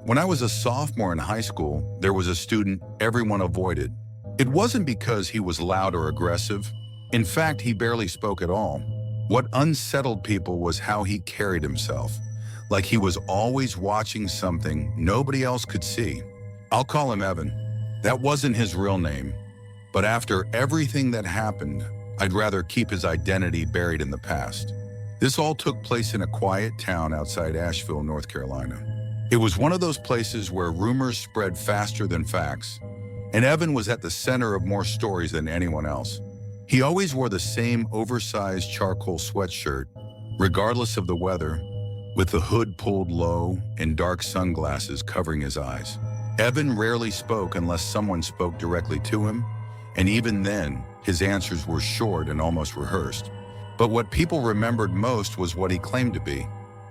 When I was a sophomore in high school, there was a student everyone avoided. It wasn't because he was loud or aggressive. In fact, he barely spoke at all. What unsettled people was how he carried himself, like he was always watching something nobody else could see. I'll call him Evan. That wasn't his real name, but after everything that happened, I'd rather keep his identity buried in the past. This all took place in a quiet town outside Asheville, North Carolina. It was one of those places where rumors spread faster than facts, and Evan was at the center of more stories than anyone else. He always wore the same oversized charcoal sweatshirt, regardless of the weather, with the hood pulled low and dark sunglasses covering his eyes. Evan rarely spoke unless someone spoke directly to him, and even then, his answers were short and almost rehearsed. But what people remembered most was what he claimed to be.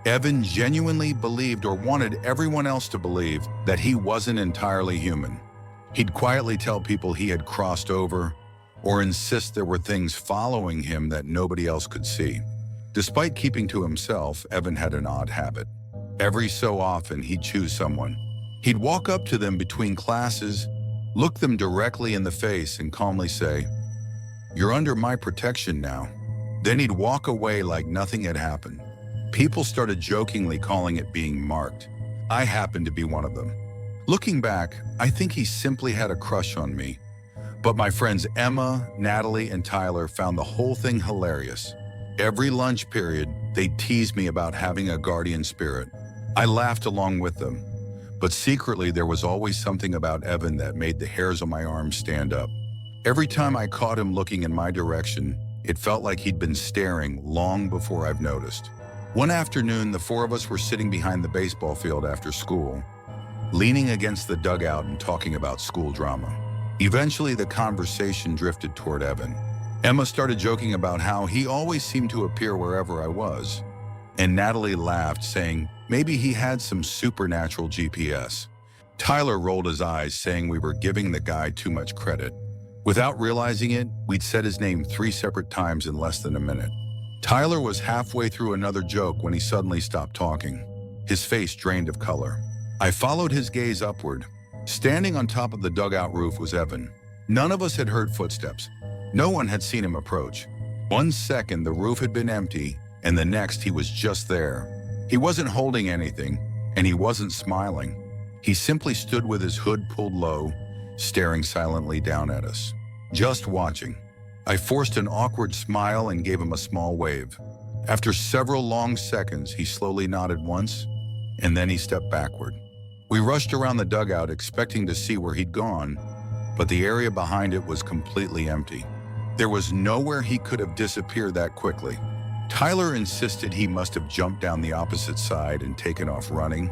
Evan genuinely believed, or wanted everyone else to believe, that he wasn't entirely human. He'd quietly tell people he had crossed over, or insist there were things following him that nobody else could see. Despite keeping to himself, Evan had an odd habit. Every so often, he'd choose someone. He'd walk up to them between classes, look them directly in the face, and calmly say, "You're under my protection now." Then he'd walk away like nothing had happened. People started jokingly calling it being marked. I happened to be one of them. Looking back, I think he simply had a crush on me. But my friends Emma, Natalie, and Tyler found the whole thing hilarious. Every lunch period, they'd tease me about having a guardian spirit. I laughed along with them. But secretly, there was always something about Evan that made the hairs on my arms stand up. Every time I caught him looking in my direction, it felt like he'd been staring long before I've noticed. One afternoon, the four of us were sitting behind the baseball field after school, leaning against the dugout and talking about school drama. Eventually, the conversation drifted toward Evan. Emma started joking about how he always seemed to appear wherever I was, and Natalie laughed, saying maybe he had some supernatural GPS. Tyler rolled his eyes, saying we were giving the guy too much credit. Without realizing it, we'd said his name 3 separate times in less than a minute. Tyler was halfway through another joke when he suddenly stopped talking. His face drained of color. I followed his gaze upward. Standing on top of the dugout roof was Evan. None of us had heard footsteps. No one had seen him approach. 1 second, the roof had been empty, and the next, he was just there. He wasn't holding anything, and he wasn't smiling. He simply stood with his hood pulled low, staring silently down at us, just watching. I forced an awkward smile and gave him a small wave. After several long seconds, he slowly nodded once, and then he stepped backward. We rushed around the dugout expecting to see where he'd gone, but the area behind it was completely empty. There was nowhere he could have disappeared that quickly. Tyler insisted he must have jumped down the opposite side and taken off running,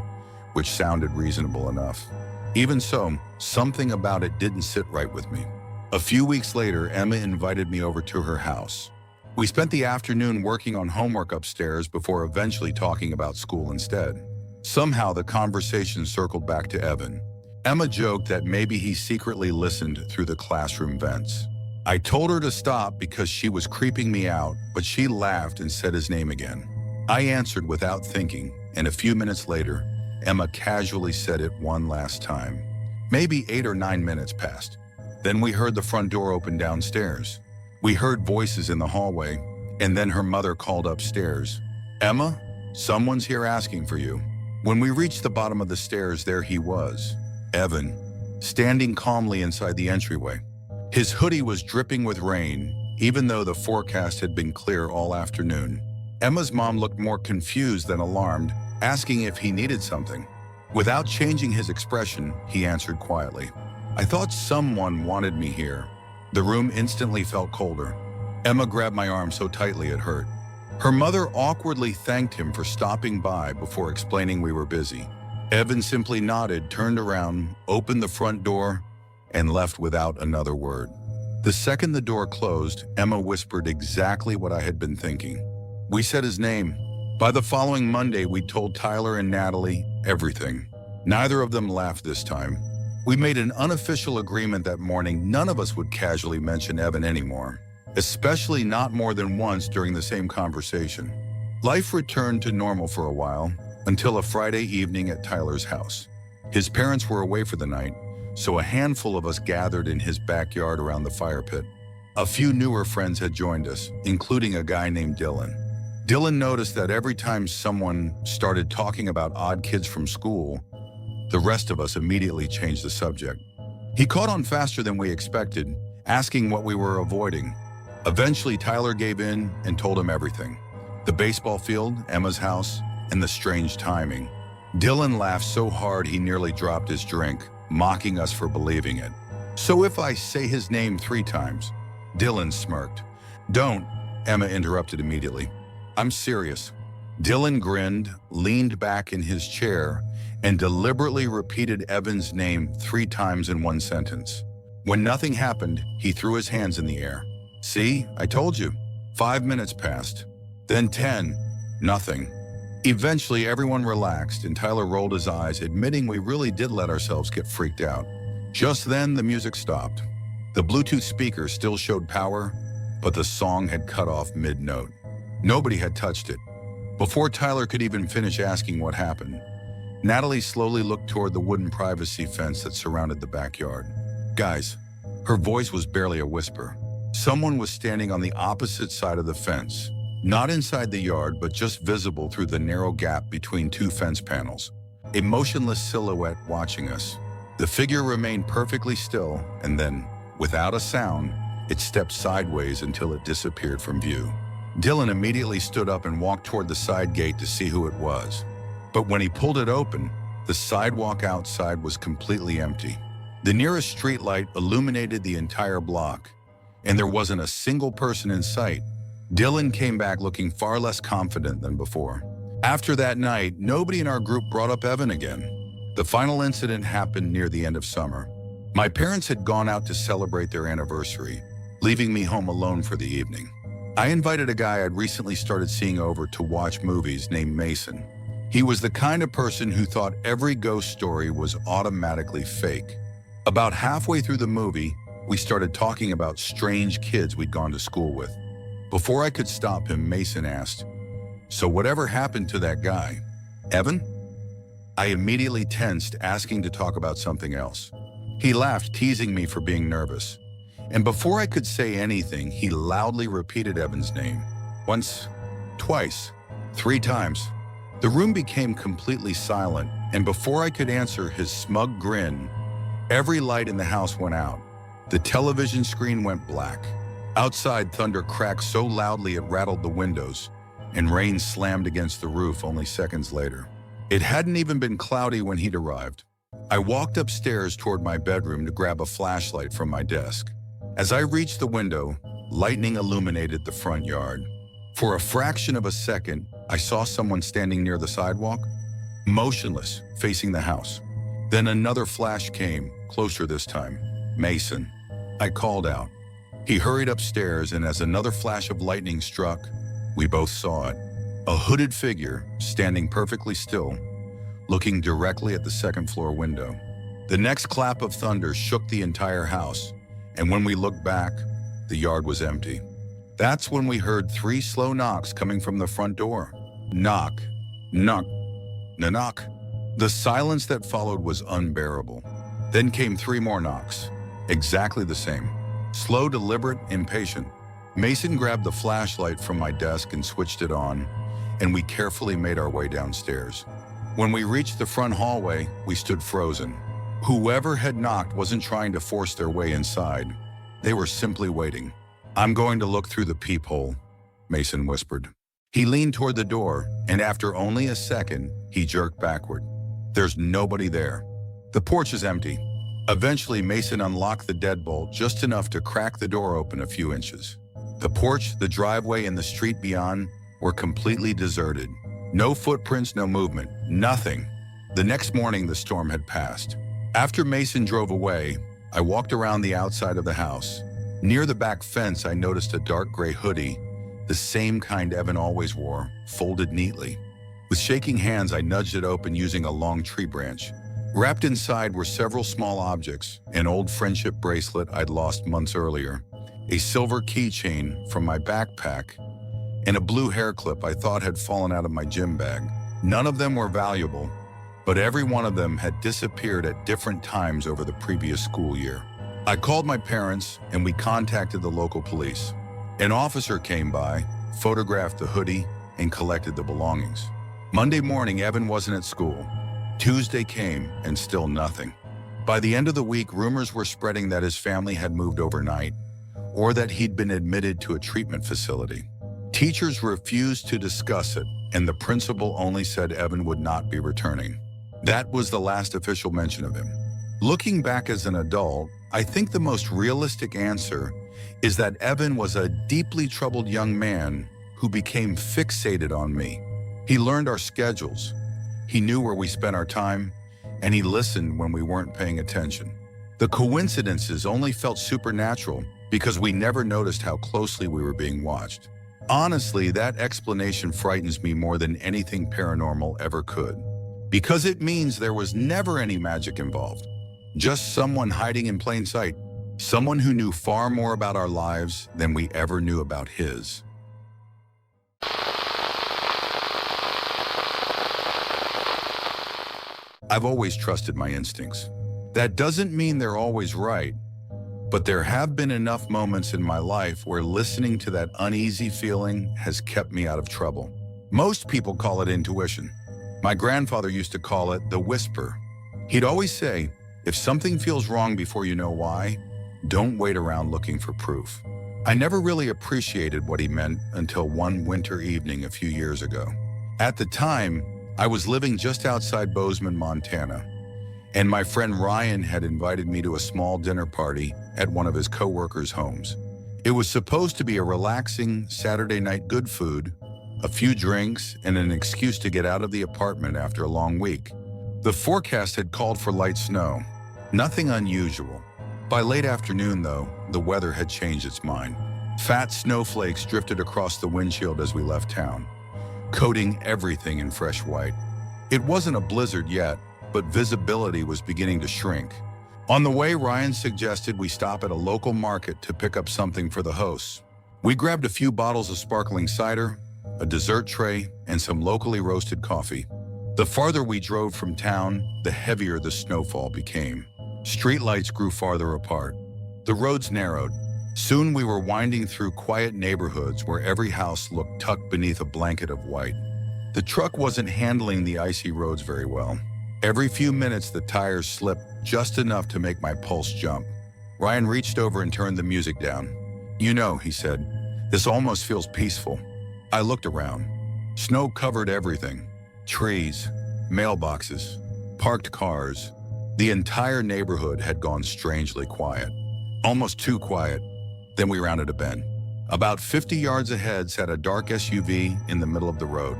which sounded reasonable enough. Even so, something about it didn't sit right with me. A few weeks later, Emma invited me over to her house. We spent the afternoon working on homework upstairs before eventually talking about school instead. Somehow, the conversation circled back to Evan. Emma joked that maybe he secretly listened through the classroom vents. I told her to stop because she was creeping me out, but she laughed and said his name again. I answered without thinking, and a few minutes later, Emma casually said it one last time. Maybe 8 or 9 minutes passed. Then we heard the front door open downstairs. We heard voices in the hallway, and then her mother called upstairs. "Emma, someone's here asking for you." When we reached the bottom of the stairs, there he was, Evan, standing calmly inside the entryway. His hoodie was dripping with rain, even though the forecast had been clear all afternoon. Emma's mom looked more confused than alarmed, asking if he needed something. Without changing his expression, he answered quietly, "I thought someone wanted me here." The room instantly felt colder. Emma grabbed my arm so tightly it hurt. Her mother awkwardly thanked him for stopping by before explaining we were busy. Evan simply nodded, turned around, opened the front door, and left without another word. The second the door closed, Emma whispered exactly what I had been thinking. We said his name. By the following Monday, we told Tyler and Natalie everything. Neither of them laughed this time. We made an unofficial agreement that morning none of us would casually mention Evan anymore, especially not more than once during the same conversation. Life returned to normal for a while, until a Friday evening at Tyler's house. His parents were away for the night, so a handful of us gathered in his backyard around the fire pit. A few newer friends had joined us, including a guy named Dylan. Dylan noticed that every time someone started talking about odd kids from school, the rest of us immediately changed the subject. He caught on faster than we expected, asking what we were avoiding. Eventually, Tyler gave in and told him everything. The baseball field, Emma's house, and the strange timing. Dylan laughed so hard he nearly dropped his drink, mocking us for believing it. "So if I say his name 3 times?" Dylan smirked. "Don't," Emma interrupted immediately. "I'm serious." Dylan grinned, leaned back in his chair, and deliberately repeated Evan's name 3 times in one sentence. When nothing happened, he threw his hands in the air. "See, I told you." 5 minutes passed. Then 10. Nothing. Eventually, everyone relaxed, and Tyler rolled his eyes, admitting we really did let ourselves get freaked out. Just then, the music stopped. The Bluetooth speaker still showed power, but the song had cut off mid-note. Nobody had touched it. Before Tyler could even finish asking what happened, Natalie slowly looked toward the wooden privacy fence that surrounded the backyard. "Guys," her voice was barely a whisper. Someone was standing on the opposite side of the fence, not inside the yard, but just visible through the narrow gap between 2 fence panels. A motionless silhouette watching us. The figure remained perfectly still, and then, without a sound, it stepped sideways until it disappeared from view. Dylan immediately stood up and walked toward the side gate to see who it was. But when he pulled it open, the sidewalk outside was completely empty. The nearest streetlight illuminated the entire block, and there wasn't a single person in sight. Dylan came back looking far less confident than before. After that night, nobody in our group brought up Evan again. The final incident happened near the end of summer. My parents had gone out to celebrate their anniversary, leaving me home alone for the evening. I invited a guy I'd recently started seeing over to watch movies named Mason. He was the kind of person who thought every ghost story was automatically fake. About halfway through the movie, we started talking about strange kids we'd gone to school with. Before I could stop him, Mason asked, "So whatever happened to that guy? Evan?" I immediately tensed, asking to talk about something else. He laughed, teasing me for being nervous. And before I could say anything, he loudly repeated Evan's name. Once, twice, 3 times. The room became completely silent, and before I could answer his smug grin, every light in the house went out. The television screen went black. Outside, thunder cracked so loudly it rattled the windows, and rain slammed against the roof only seconds later. It hadn't even been cloudy when he'd arrived. I walked upstairs toward my bedroom to grab a flashlight from my desk. As I reached the window, lightning illuminated the front yard. For a fraction of a second, I saw someone standing near the sidewalk, motionless, facing the house. Then another flash came, closer this time. "Mason." I called out. He hurried upstairs, and as another flash of lightning struck, we both saw it. A hooded figure, standing perfectly still, looking directly at the second-floor window. The next clap of thunder shook the entire house, and when we looked back, the yard was empty. That's when we heard 3 slow knocks coming from the front door. Knock, knock, knock. The silence that followed was unbearable. Then came 3 more knocks, exactly the same. Slow, deliberate, impatient. Mason grabbed the flashlight from my desk and switched it on, and we carefully made our way downstairs. When we reached the front hallway, we stood frozen. Whoever had knocked wasn't trying to force their way inside. They were simply waiting. "I'm going to look through the peephole," Mason whispered. He leaned toward the door, and after only a second, he jerked backward. There's nobody there. The porch is empty. Eventually, Mason unlocked the deadbolt just enough to crack the door open a few inches. The porch, the driveway, and the street beyond were completely deserted. No footprints, no movement, nothing. The next morning, the storm had passed. After Mason drove away, I walked around the outside of the house. Near the back fence, I noticed a dark gray hoodie, the same kind Evan always wore, folded neatly. With shaking hands, I nudged it open using a long tree branch. Wrapped inside were several small objects: an old friendship bracelet I'd lost months earlier, a silver keychain from my backpack, and a blue hair clip I thought had fallen out of my gym bag. None of them were valuable, but every one of them had disappeared at different times over the previous school year. I called my parents and we contacted the local police. An officer came by, photographed the hoodie, and collected the belongings. Monday morning, Evan wasn't at school. Tuesday came and still nothing. By the end of the week, rumors were spreading that his family had moved overnight or that he'd been admitted to a treatment facility. Teachers refused to discuss it, and the principal only said Evan would not be returning. That was the last official mention of him. Looking back as an adult, I think the most realistic answer is that Evan was a deeply troubled young man who became fixated on me. He learned our schedules. He knew where we spent our time, and he listened when we weren't paying attention. The coincidences only felt supernatural because we never noticed how closely we were being watched. Honestly, that explanation frightens me more than anything paranormal ever could, because it means there was never any magic involved. Just someone hiding in plain sight, someone who knew far more about our lives than we ever knew about his. I've always trusted my instincts. That doesn't mean they're always right, but there have been enough moments in my life where listening to that uneasy feeling has kept me out of trouble. Most people call it intuition. My grandfather used to call it the whisper. He'd always say, if something feels wrong before you know why, don't wait around looking for proof. I never really appreciated what he meant until one winter evening a few years ago. At the time, I was living just outside Bozeman, Montana, and my friend Ryan had invited me to a small dinner party at one of his coworkers' homes. It was supposed to be a relaxing Saturday night, good food, a few drinks, and an excuse to get out of the apartment after a long week. The forecast had called for light snow. Nothing unusual. By late afternoon, though, the weather had changed its mind. Fat snowflakes drifted across the windshield as we left town, coating everything in fresh white. It wasn't a blizzard yet, but visibility was beginning to shrink. On the way, Ryan suggested we stop at a local market to pick up something for the hosts. We grabbed a few bottles of sparkling cider, a dessert tray, and some locally roasted coffee. The farther we drove from town, the heavier the snowfall became. Streetlights grew farther apart. The roads narrowed. Soon we were winding through quiet neighborhoods where every house looked tucked beneath a blanket of white. The truck wasn't handling the icy roads very well. Every few minutes, the tires slipped just enough to make my pulse jump. Ryan reached over and turned the music down. You know, he said, this almost feels peaceful. I looked around. Snow covered everything. Trees, mailboxes, parked cars. The entire neighborhood had gone strangely quiet. Almost too quiet. Then we rounded a bend. About 50 yards ahead sat a dark SUV in the middle of the road.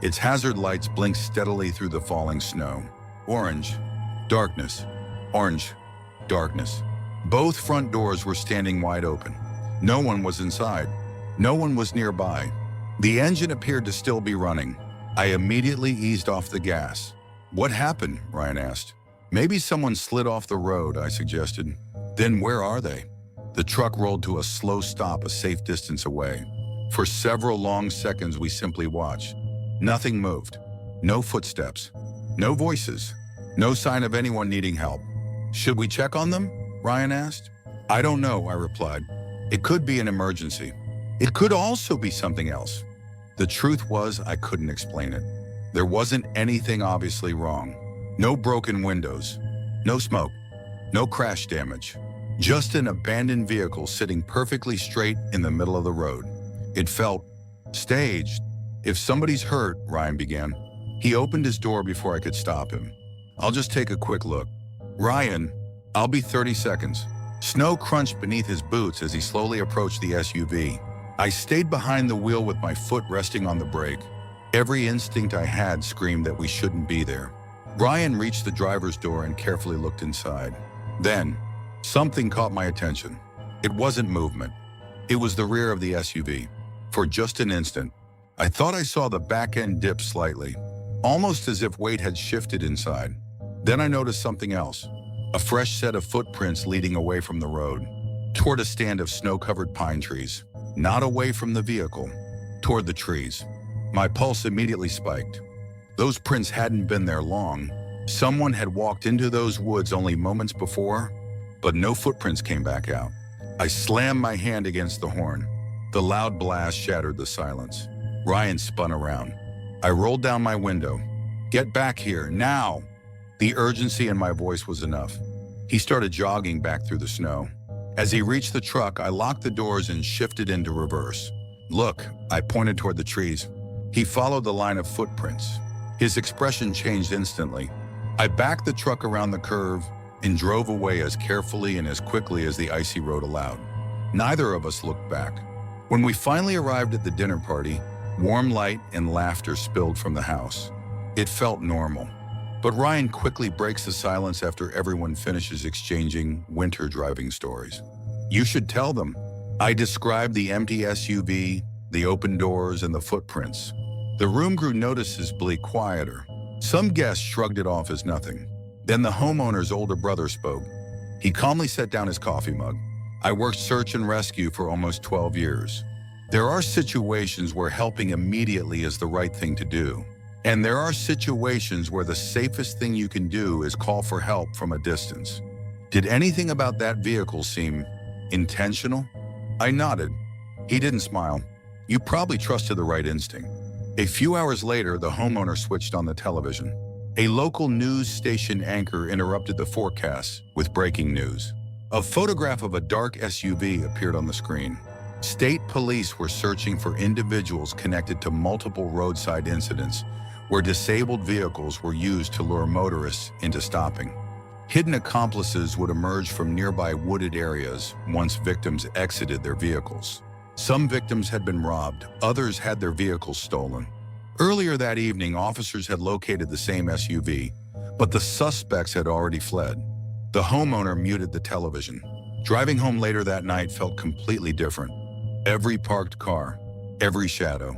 Its hazard lights blinked steadily through the falling snow. Orange, darkness, orange, darkness. Both front doors were standing wide open. No one was inside. No one was nearby. The engine appeared to still be running. I immediately eased off the gas. What happened? Ryan asked. Maybe someone slid off the road, I suggested. Then where are they? The truck rolled to a slow stop a safe distance away. For several long seconds, we simply watched. Nothing moved. No footsteps. No voices. No sign of anyone needing help. Should we check on them? Ryan asked. I don't know, I replied. It could be an emergency. It could also be something else. The truth was, I couldn't explain it. There wasn't anything obviously wrong. No broken windows. No smoke. No crash damage. Just an abandoned vehicle sitting perfectly straight in the middle of the road. It felt staged. If somebody's hurt, Ryan began. He opened his door before I could stop him. I'll just take a quick look. Ryan, I'll be 30 seconds. Snow crunched beneath his boots as he slowly approached the SUV. I stayed behind the wheel with my foot resting on the brake. Every instinct I had screamed that we shouldn't be there. Ryan reached the driver's door and carefully looked inside. Then, something caught my attention. It wasn't movement. It was the rear of the SUV. For just an instant, I thought I saw the back end dip slightly, almost as if weight had shifted inside. Then I noticed something else, a fresh set of footprints leading away from the road, toward a stand of snow-covered pine trees, not away from the vehicle, toward the trees. My pulse immediately spiked. Those prints hadn't been there long. Someone had walked into those woods only moments before, but no footprints came back out. I slammed my hand against the horn. The loud blast shattered the silence. Ryan spun around. I rolled down my window. "Get back here, now!" The urgency in my voice was enough. He started jogging back through the snow. As he reached the truck, I locked the doors and shifted into reverse. "Look," I pointed toward the trees. He followed the line of footprints. His expression changed instantly. I backed the truck around the curve and drove away as carefully and as quickly as the icy road allowed. Neither of us looked back. When we finally arrived at the dinner party, warm light and laughter spilled from the house. It felt normal. But Ryan quickly breaks the silence after everyone finishes exchanging winter driving stories. "You should tell them." I described the empty SUV, the open doors, and the footprints. The room grew noticeably quieter. Some guests shrugged it off as nothing. Then the homeowner's older brother spoke. He calmly set down his coffee mug. "I worked search and rescue for almost 12 years. There are situations where helping immediately is the right thing to do. And there are situations where the safest thing you can do is call for help from a distance. Did anything about that vehicle seem intentional?" I nodded. He didn't smile. "You probably trusted the right instinct." A few hours later, the homeowner switched on the television. A local news station anchor interrupted the forecast with breaking news. A photograph of a dark SUV appeared on the screen. State police were searching for individuals connected to multiple roadside incidents where disabled vehicles were used to lure motorists into stopping. Hidden accomplices would emerge from nearby wooded areas once victims exited their vehicles. Some victims had been robbed, others had their vehicles stolen. Earlier that evening, officers had located the same SUV, but the suspects had already fled. The homeowner muted the television. Driving home later that night felt completely different. Every parked car, every shadow,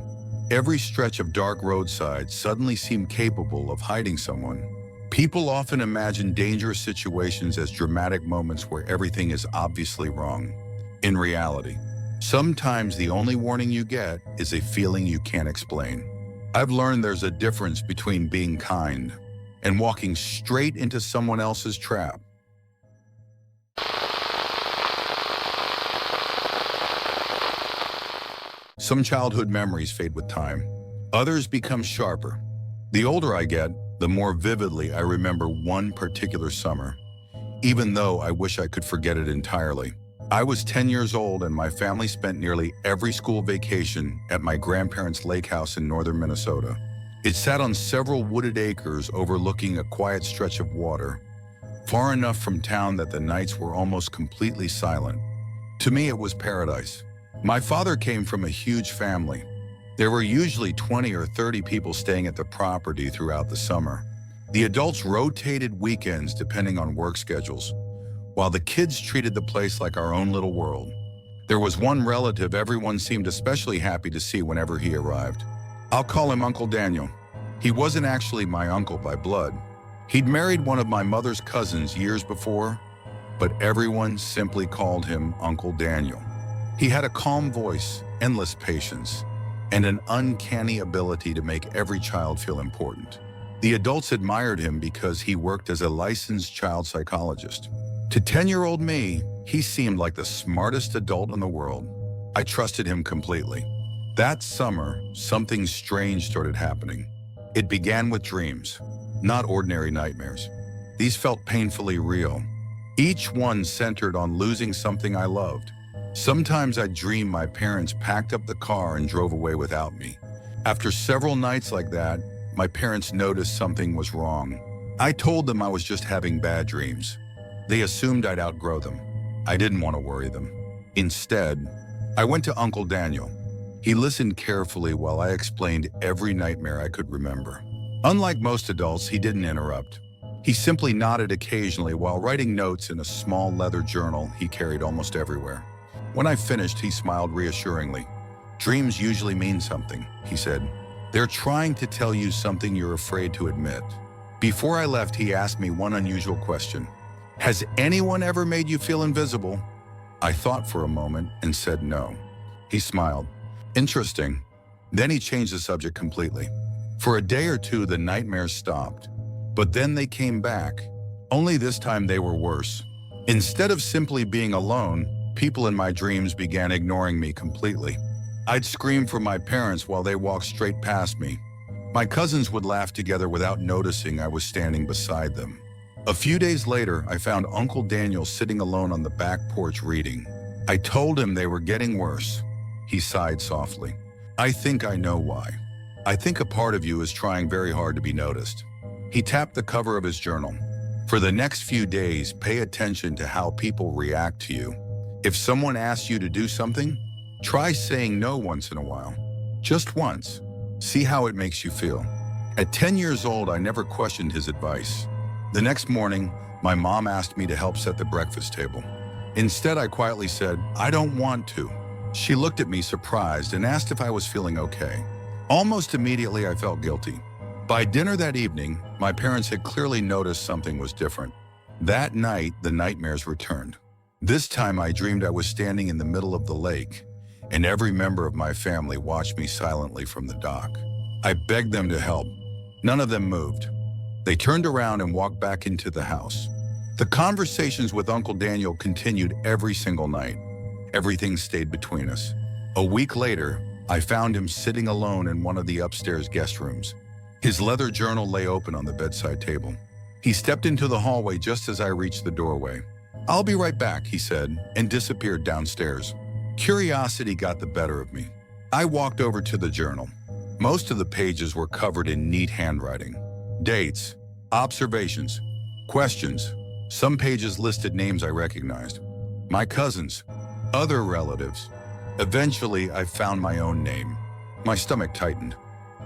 every stretch of dark roadside suddenly seemed capable of hiding someone. People often imagine dangerous situations as dramatic moments where everything is obviously wrong. In reality, sometimes the only warning you get is a feeling you can't explain. I've learned there's a difference between being kind and walking straight into someone else's trap. Some childhood memories fade with time. Others become sharper. The older I get, the more vividly I remember one particular summer, even though I wish I could forget it entirely. I was 10 years old and my family spent nearly every school vacation at my grandparents' lake house in northern Minnesota. It sat on several wooded acres overlooking a quiet stretch of water, far enough from town that the nights were almost completely silent. To me, it was paradise. My father came from a huge family. There were usually 20 or 30 people staying at the property throughout the summer. The adults rotated weekends depending on work schedules, while the kids treated the place like our own little world. There was one relative everyone seemed especially happy to see whenever he arrived. I'll call him Uncle Daniel. He wasn't actually my uncle by blood. He'd married one of my mother's cousins years before, but everyone simply called him Uncle Daniel. He had a calm voice, endless patience, and an uncanny ability to make every child feel important. The adults admired him because he worked as a licensed child psychologist. To 10-year-old me, he seemed like the smartest adult in the world. I trusted him completely. That summer, something strange started happening. It began with dreams, not ordinary nightmares. These felt painfully real. Each one centered on losing something I loved. Sometimes I'd dream my parents packed up the car and drove away without me. After several nights like that, my parents noticed something was wrong. I told them I was just having bad dreams. They assumed I'd outgrow them. I didn't want to worry them. Instead, I went to Uncle Daniel. He listened carefully while I explained every nightmare I could remember. Unlike most adults, he didn't interrupt. He simply nodded occasionally while writing notes in a small leather journal he carried almost everywhere. When I finished, he smiled reassuringly. "Dreams usually mean something," he said. "They're trying to tell you something you're afraid to admit." Before I left, he asked me one unusual question. "Has anyone ever made you feel invisible?" I thought for a moment and said no. He smiled. "Interesting." Then he changed the subject completely. For a day or two, the nightmares stopped. But then they came back, only this time they were worse. Instead of simply being alone, people in my dreams began ignoring me completely. I'd scream for my parents while they walked straight past me. My cousins would laugh together without noticing I was standing beside them. A few days later, I found Uncle Daniel sitting alone on the back porch reading. I told him they were getting worse. He sighed softly. I think I know why. I think a part of you is trying very hard to be noticed. He tapped the cover of his journal. For the next few days, pay attention to how people react to you. If someone asks you to do something, try saying no once in a while. Just once. See how it makes you feel. At 10 years old, I never questioned his advice. The next morning, my mom asked me to help set the breakfast table. Instead, I quietly said, I don't want to. She looked at me surprised and asked if I was feeling okay. Almost immediately, I felt guilty. By dinner that evening, my parents had clearly noticed something was different. That night, the nightmares returned. This time, I dreamed I was standing in the middle of the lake, and every member of my family watched me silently from the dock. I begged them to help. None of them moved. They turned around and walked back into the house. The conversations with Uncle Daniel continued every single night. Everything stayed between us. A week later, I found him sitting alone in one of the upstairs guest rooms. His leather journal lay open on the bedside table. He stepped into the hallway just as I reached the doorway. I'll be right back, he said, and disappeared downstairs. Curiosity got the better of me. I walked over to the journal. Most of the pages were covered in neat handwriting. Dates, observations, questions. Some pages listed names I recognized. My cousins, other relatives. Eventually, I found my own name. My stomach tightened.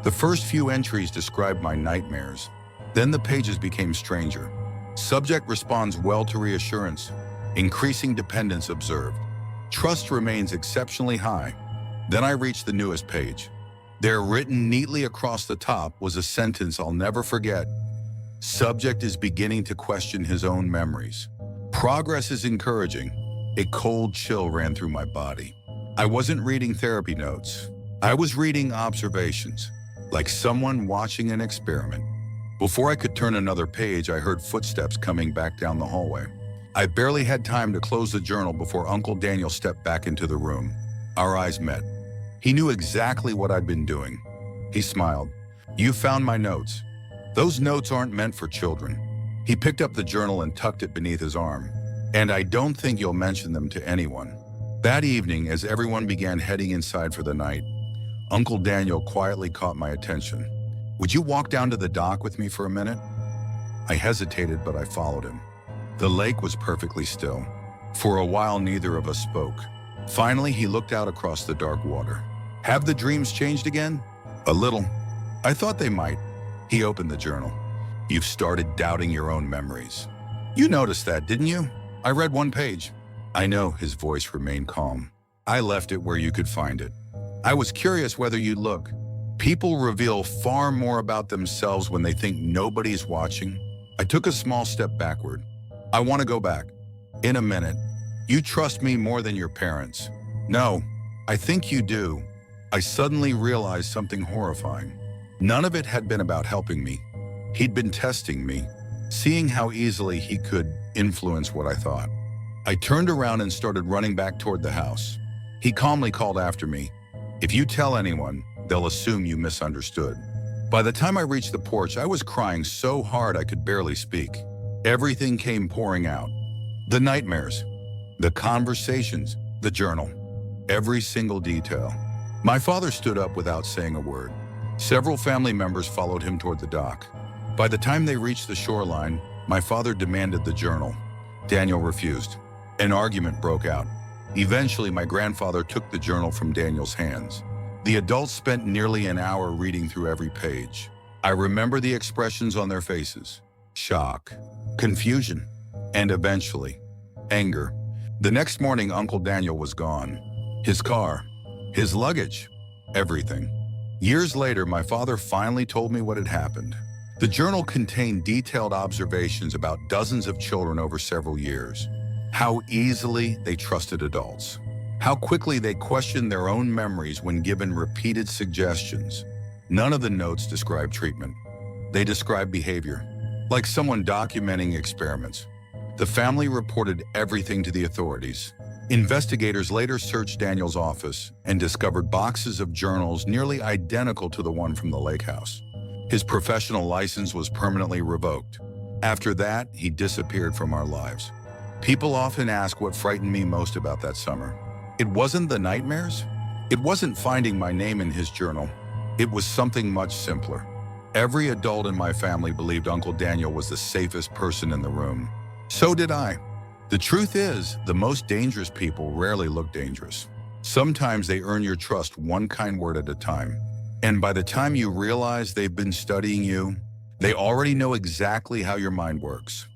The first few entries described my nightmares. Then the pages became stranger. Subject responds well to reassurance. Increasing dependence observed. Trust remains exceptionally high. Then I reached the newest page. There, written neatly across the top, was a sentence I'll never forget. Subject is beginning to question his own memories. Progress is encouraging. A cold chill ran through my body. I wasn't reading therapy notes. I was reading observations, like someone watching an experiment. Before I could turn another page, I heard footsteps coming back down the hallway. I barely had time to close the journal before Uncle Daniel stepped back into the room. Our eyes met. He knew exactly what I'd been doing. He smiled. You found my notes. Those notes aren't meant for children. He picked up the journal and tucked it beneath his arm. And I don't think you'll mention them to anyone. That evening, as everyone began heading inside for the night, Uncle Daniel quietly caught my attention. Would you walk down to the dock with me for a minute? I hesitated, but I followed him. The lake was perfectly still. For a while, neither of us spoke. Finally, he looked out across the dark water. Have the dreams changed again? A little. I thought they might. He opened the journal. You've started doubting your own memories. You noticed that, didn't you? I read one page. I know, his voice remained calm. I left it where you could find it. I was curious whether you'd look. People reveal far more about themselves when they think nobody's watching. I took a small step backward. I want to go back. In a minute. You trust me more than your parents. No, I think you do. I suddenly realized something horrifying. None of it had been about helping me. He'd been testing me, seeing how easily he could influence what I thought. I turned around and started running back toward the house. He calmly called after me. If you tell anyone, they'll assume you misunderstood. By the time I reached the porch, I was crying so hard I could barely speak. Everything came pouring out. The nightmares, the conversations, the journal, every single detail. My father stood up without saying a word. Several family members followed him toward the dock. By the time they reached the shoreline, my father demanded the journal. Daniel refused. An argument broke out. Eventually, my grandfather took the journal from Daniel's hands. The adults spent nearly an hour reading through every page. I remember the expressions on their faces: shock, confusion, and eventually, anger. The next morning, Uncle Daniel was gone. His car, his luggage, everything. Years later, my father finally told me what had happened. The journal contained detailed observations about dozens of children over several years. How easily they trusted adults. How quickly they questioned their own memories when given repeated suggestions. None of the notes described treatment. They described behavior. like someone documenting experiments. The family reported everything to the authorities. Investigators later searched Daniel's office and discovered boxes of journals nearly identical to the one from the lake house. His professional license was permanently revoked. After that, he disappeared from our lives. People often ask what frightened me most about that summer. It wasn't the nightmares. It wasn't finding my name in his journal. It was something much simpler. Every adult in my family believed Uncle Daniel was the safest person in the room. So did I. The truth is, the most dangerous people rarely look dangerous. Sometimes they earn your trust one kind word at a time. And by the time you realize they've been studying you, they already know exactly how your mind works.